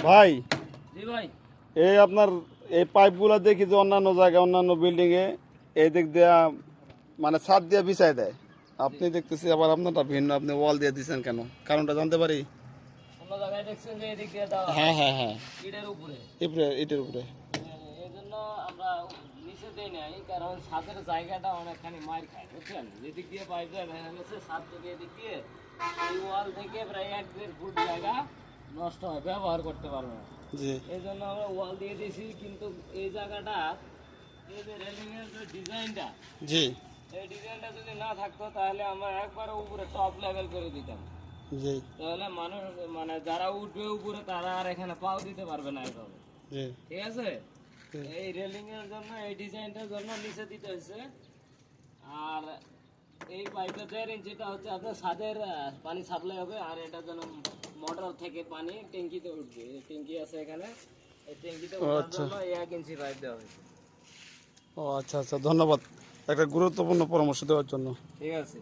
ভাই জি ভাই, এই আপনার এই পাইপগুলো দেখি যে অন্যান্য জায়গায় অন্যান্য বিল্ডিং এ এই দিক দিয়ে মানে ছাদ দিয়ে বিছাই দেয়, আপনি দেখতেছি আবার আপনারটা ভিন্ন, আপনি ওয়াল দিয়ে দিচ্ছেন কেন? কারণটা জানতে পারি? অন্য জায়গায় দেখছেন যে এদিক দিয়ে দেওয়া হ্যাঁ হয় হ্যাঁ হ্যাঁ, ইটের উপরে। ইটের উপরে। এই জন্য আমরা নিচে দিই নাই, কারণ ছাদের জায়গাটা অনেকখানি মার খায়, বুঝছেন? যেদিক দিয়ে পাইপ যায় দেখা গেছে ছাদ থেকে এদিক দিয়ে এই ওয়াল থেকে প্রায় 1-1.5 ফুট জায়গা নষ্ট হয়, ব্যবহার করতে পারবে না। জি এই জন্য আমরা ওয়াল দিয়ে দিয়েছি, কিন্তু এই জায়গাটা এই যে রেলিংয়ের যে ডিজাইনটা, জি এই ডিজাইনটা যদি না থাকতো তাহলে আমরা একবারে উপরে টপ লেভেল করে দিতাম। জি তাহলে মানুষ মানে যারা উঠবে উপরে তারা আর এখানে পাও দিতে পারবে না এইভাবে, জি ঠিক আছে? এই রেলিং এর জন্য এই ডিজাইনটার জন্য নিচে দিতে হয়েছে। আর এই পাইপের 1.5 ইঞ্চিটা হচ্ছে আপনার ছাদের পানি সাপ্লাই হবে, আর এটা যেন মোটর থেকে পানি ট্যাঙ্কিতে উঠবে। এই ট্যাঙ্কি আছে এখানে, এই ট্যাঙ্কিতে ওঠার জন্য 1 ইঞ্চি পাইপ দেওয়া হয়েছে। ও আচ্ছা আচ্ছা, ধন্যবাদ একটা গুরুত্বপূর্ণ পরামর্শ দেওয়ার জন্য। ঠিক আছে।